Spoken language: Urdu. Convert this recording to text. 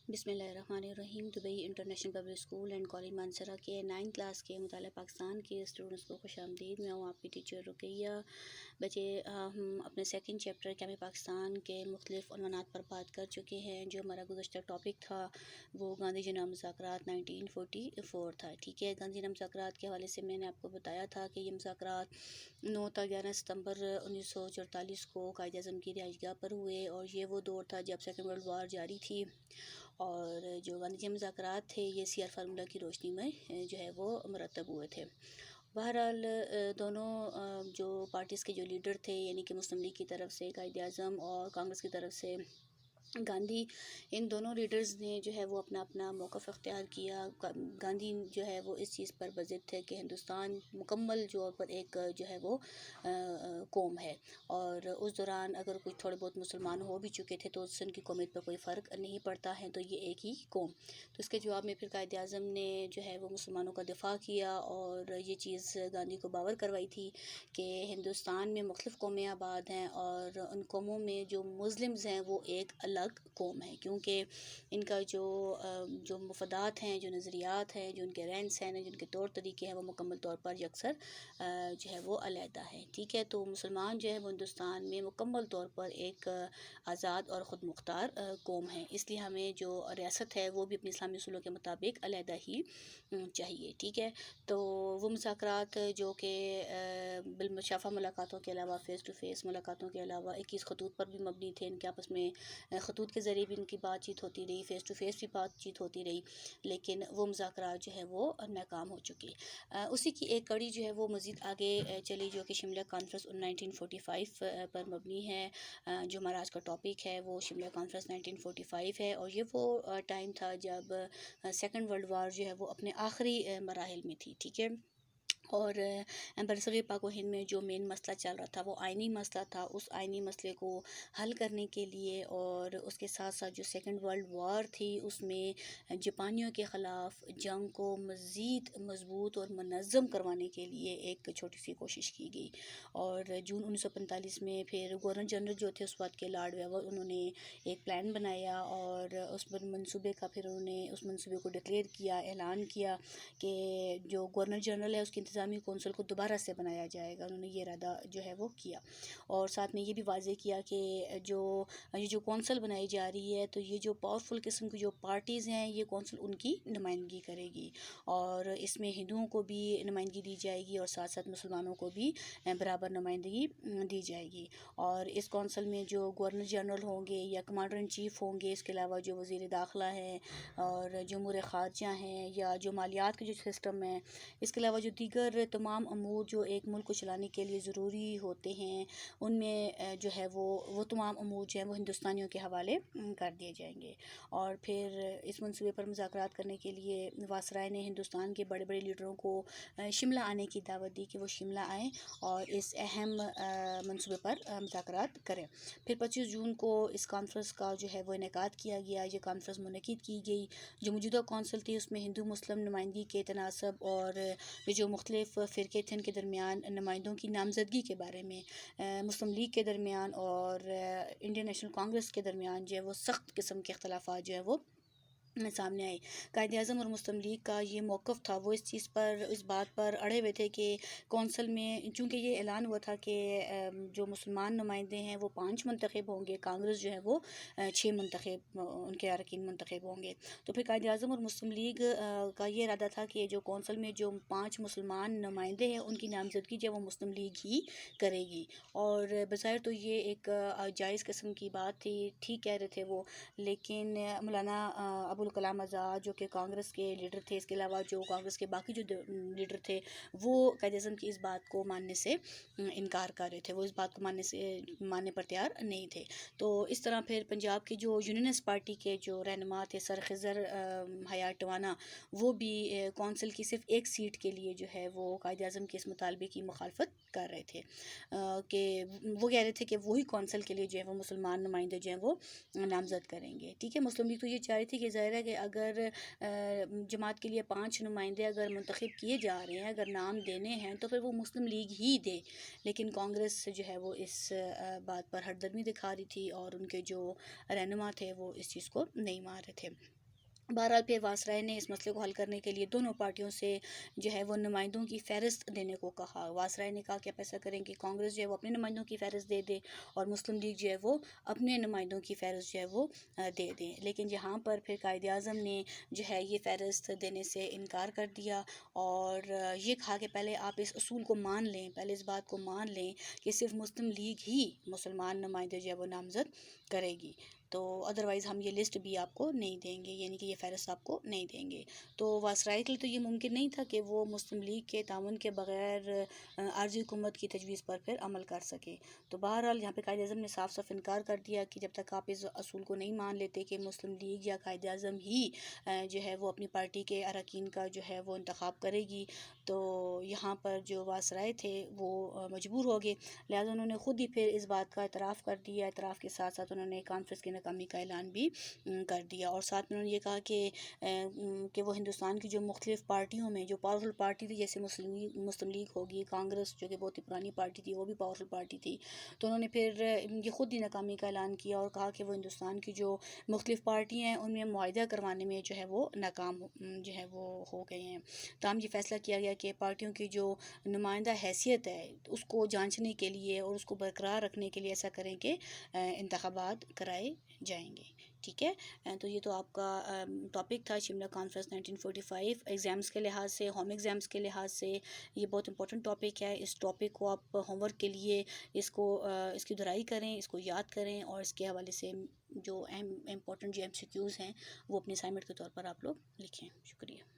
بسم اللہ الرحمن الرحیم۔ Dubai international public school and college Mansehra کے 9 کلاس کے مطالعہ پاکستان کے اسٹوڈنٹس کو خوش آمدید۔ میں ہوں آپ کی ٹیچر رقیہ۔ بچے ہم اپنے سیکنڈ چیپٹر قیام پاکستان کے مختلف عنوانات پر بات کر چکے ہیں۔ جو ہمارا گزشتہ ٹاپک تھا وہ گاندھی جناح مذاکرات 1944 تھا، ٹھیک ہے۔ گاندھی جناح مذاکرات کے حوالے سے میں نے آپ کو بتایا تھا کہ یہ مذاکرات 9 تا 11 ستمبر 1944 کو قائد اعظم کی رہائش گاہ پر ہوئے، اور یہ وہ دور تھا جب سیکنڈ ورلڈ وار جاری تھی، اور جو گاندھی جی مذاکرات تھے یہ سی آر فارمولہ کی روشنی میں جو ہے وہ مرتب ہوئے تھے۔ بہرحال دونوں جو پارٹیز کے جو لیڈر تھے، یعنی کہ مسلم لیگ کی طرف سے قائد اعظم اور کانگریس کی طرف سے گاندھی، ان دونوں لیڈرز نے جو ہے وہ اپنا اپنا موقف اختیار کیا۔ گاندھی جو ہے وہ اس چیز پر بضد تھے کہ ہندوستان مکمل طور پر ایک جو ہے وہ قوم ہے، اور اس دوران اگر کوئی تھوڑے بہت مسلمان ہو بھی چکے تھے تو اس سے ان کی قومیت پر کوئی فرق نہیں پڑتا ہے، تو یہ ایک ہی قوم۔ تو اس کے جواب میں پھر قائد اعظم نے جو ہے وہ مسلمانوں کا دفاع کیا، اور یہ چیز گاندھی کو باور کروائی تھی کہ ہندوستان میں مختلف قومیں آباد ہیں، اور ان قوموں میں جو مسلمز ہیں وہ ایک الگ قوم ہے، کیونکہ ان کا جو مفادات ہیں، جو نظریات ہیں، جو ان کے رہن سہن ہیں، جو ان کے طور طریقے ہیں، وہ مکمل طور پر یکسر جو ہے وہ علیحدہ ہے، ٹھیک ہے۔ تو مسلمان جو ہے وہ ہندوستان میں مکمل طور پر ایک آزاد اور خود مختار قوم ہے، اس لیے ہمیں جو ریاست ہے وہ بھی اپنے اسلامی اصولوں کے مطابق علیحدہ ہی چاہیے، ٹھیک ہے۔ تو وہ مذاکرات جو کہ بالمشافہ ملاقاتوں کے علاوہ، فیس ٹو فیس ملاقاتوں کے علاوہ 21 خطوط پر بھی مبنی تھے، ان کے آپس میں خطوط کے ذریعے بھی ان کی بات چیت ہوتی رہی، فیس ٹو فیس بھی بات چیت ہوتی رہی، لیکن وہ مذاکرات جو ہے وہ ناکام ہو چکی۔ اسی کی ایک کڑی جو ہے وہ مزید آگے چلی، جو کہ شملہ کانفرنس 1945 پر مبنی ہے۔ جو ہمارا آج کا ٹاپک ہے وہ شملہ کانفرنس 1945 ہے، اور یہ وہ ٹائم تھا جب سیکنڈ ورلڈ وار جو ہے وہ اپنے آخری مراحل میں تھی، ٹھیک ہے۔ اور برصغیر پاک و ہند میں جو مین مسئلہ چل رہا تھا وہ آئینی مسئلہ تھا۔ اس آئینی مسئلے کو حل کرنے کے لیے، اور اس کے ساتھ ساتھ جو سیکنڈ ورلڈ وار تھی اس میں جاپانیوں کے خلاف جنگ کو مزید مضبوط اور منظم کروانے کے لیے ایک چھوٹی سی کوشش کی گئی، اور جون 1945 میں پھر گورنر جنرل جو تھے اس وقت کے لارڈ ویور، انہوں نے ایک پلان بنایا، اور اس منصوبے کا پھر انہوں نے اس منصوبے کو ڈکلیئر کیا، اعلان کیا کہ جو گورنر جنرل ہے اس کی انتظامی کونسل کو دوبارہ سے بنایا جائے گا۔ انہوں نے یہ ارادہ جو ہے وہ کیا، اور ساتھ میں یہ بھی واضح کیا کہ یہ جو کونسل بنائی جا رہی ہے تو یہ جو پاورفل قسم کی جو پارٹیز ہیں یہ کونسل ان کی نمائندگی کرے گی، اور اس میں ہندوؤں کو بھی نمائندگی دی جائے گی اور ساتھ ساتھ مسلمانوں کو بھی برابر نمائندگی دی جائے گی۔ اور اس کونسل میں جو گورنر جنرل ہوں گے یا کمانڈر ان چیف ہوں گے، اس کے علاوہ جو وزیر داخلہ ہیں اور جو امور خارجہ ہیں یا جو مالیات کے جو سسٹم ہیں، اس کے علاوہ جو دیگر تمام امور جو ایک ملک کو چلانے کے لیے ضروری ہوتے ہیں، ان میں جو ہے وہ تمام امور جو ہیں وہ ہندوستانیوں کے حوالے کر دیے جائیں گے۔ اور پھر اس منصوبے پر مذاکرات کرنے کے لیے وائسرائے نے ہندوستان کے بڑے بڑے لیڈروں کو شملہ آنے کی دعوت دی کہ وہ شملہ آئیں اور اس اہم منصوبے پر مذاکرات کریں۔ پھر 25 جون کو اس کانفرنس کا جو ہے وہ انعقاد کیا گیا۔ یہ کانفرنس منعقد کی گئی۔ جو موجودہ کونسل تھی اس میں ہندو مسلم نمائندگی کے تناسب اور جو مختلف فرقے تھے ان کے درمیان نمائندوں کی نامزدگی کے بارے میں مسلم لیگ کے درمیان اور انڈین نیشنل کانگریس کے درمیان جو ہے وہ سخت قسم کے اختلافات جو ہے وہ سامنے آئی۔ قائد اعظم اور مسلم لیگ کا یہ موقف تھا، وہ اس بات پر اڑے ہوئے تھے کہ کونسل میں، چونکہ یہ اعلان ہوا تھا کہ جو مسلمان نمائندے ہیں وہ 5 منتخب ہوں گے، کانگریس جو ہے وہ 6 منتخب، ان کے اراکین منتخب ہوں گے، تو پھر قائد اعظم اور مسلم لیگ کا یہ ارادہ تھا کہ جو کونسل میں جو 5 مسلمان نمائندے ہیں ان کی نامزدگی جو ہے وہ مسلم لیگ ہی کرے گی۔ اور بظاہر تو یہ ایک جائز قسم کی بات تھی، ٹھیک کہہ رہے تھے وہ، لیکن مولانا ابوالکلام آزاد جو کہ کانگریس کے لیڈر تھے، اس کے علاوہ جو کانگریس کے باقی جو لیڈر تھے وہ قائد اعظم کی اس بات کو ماننے سے انکار کر رہے تھے، وہ اس بات کو ماننے پر تیار نہیں تھے۔ تو اس طرح پھر پنجاب کی جو یونینسٹ پارٹی کے جو رہنما تھے سر خضر حیات ٹوانا، وہ بھی کونسل کی صرف ایک سیٹ کے لیے جو ہے وہ قائد اعظم کے اس مطالبے کی مخالفت کر رہے تھے، کہ وہ کہہ رہے تھے کہ وہی کونسل کے لیے جو ہے وہ مسلمان نمائندے جو ہیں وہ نامزد کریں گے، ٹھیک ہے۔ مسلم لیگ تو یہ چاہ رہی تھی کہ ظاہر ہے کہ اگر جماعت کے لیے 5 نمائندے اگر منتخب کیے جا رہے ہیں، اگر نام دینے ہیں تو پھر وہ مسلم لیگ ہی دے، لیکن کانگریس جو ہے وہ اس بات پر ہردرمی دکھا رہی تھی اور ان کے جو رہنما تھے وہ اس چیز کو نہیں مان رہے تھے۔ بہرحال پھر واسرائے نے اس مسئلے کو حل کرنے کے لیے دونوں پارٹیوں سے جو ہے وہ نمائندوں کی فہرست دینے کو کہا۔ واسرائے نے کہا کہ آپ ایسا کریں کہ کانگریس جو ہے وہ اپنے نمائندوں کی فہرست دے دے اور مسلم لیگ جو ہے وہ اپنے نمائندوں کی فہرست جو ہے وہ دے دیں، لیکن یہاں پر پھر قائد اعظم نے جو ہے یہ فہرست دینے سے انکار کر دیا اور یہ کہا کہ پہلے آپ اس اصول کو مان لیں، پہلے اس بات کو مان لیں کہ صرف مسلم لیگ ہی مسلمان نمائندے جو ہے وہ نامزد کرے گی، تو ادروائز ہم یہ لسٹ بھی آپ کو نہیں دیں گے، یعنی کہ یہ فہرست آپ کو نہیں دیں گے۔ تو واسرائے کے لیے تو یہ ممکن نہیں تھا کہ وہ مسلم لیگ کے تعاون کے بغیر عارضی حکومت کی تجویز پر پھر عمل کر سکے۔ تو بہرحال یہاں پہ قائد اعظم نے صاف صاف انکار کر دیا کہ جب تک آپ اس اصول کو نہیں مان لیتے کہ مسلم لیگ یا قائد اعظم ہی جو ہے وہ اپنی پارٹی کے اراکین کا جو ہے وہ انتخاب کرے گی، تو یہاں پر جو واسرائے تھے وہ مجبور ہو گئے، لہٰذا انہوں نے خود ہی پھر اس بات کا اعتراف کر دیا۔ اعتراف کے ساتھ ساتھ انہوں نے کانفرنس کی ناکامی کا اعلان بھی کر دیا، اور ساتھ میں انہوں نے یہ کہا کہ وہ ہندوستان کی جو مختلف پارٹیوں میں جو پاورفل پارٹی تھی، جیسے مسلم لیگ ہوگی، کانگریس جو کہ بہت ہی پرانی پارٹی تھی وہ بھی پاورفل پارٹی تھی، تو انہوں نے پھر یہ خود ہی ناکامی کا اعلان کیا اور کہا کہ وہ ہندوستان کی جو مختلف پارٹیاں ہیں ان میں معاہدہ کروانے میں جو ہے وہ ناکام جو ہے وہ ہو گئے ہیں۔ تاہم یہ فیصلہ کیا گیا کہ پارٹیوں کی جو نمائندہ حیثیت ہے اس کو جانچنے کے لیے اور اس کو برقرار رکھنے کے لیے ایسا کریں کہ انتخابات کرائے جائیں گے، ٹھیک ہے۔ تو یہ تو آپ کا ٹاپک تھا شملہ کانفرنس 1945 ایگزامس کے لحاظ سے، ہوم ایگزامس کے لحاظ سے یہ بہت امپورٹنٹ ٹاپک ہے۔ اس ٹاپک کو آپ ہوم ورک کے لیے اس کی دہرائی کریں، اس کو یاد کریں اور اس کے حوالے سے جو امپورٹنٹ جو MCQs ہیں وہ اپنے اسائنمنٹ کے طور پر آپ لوگ لکھیں۔ شکریہ۔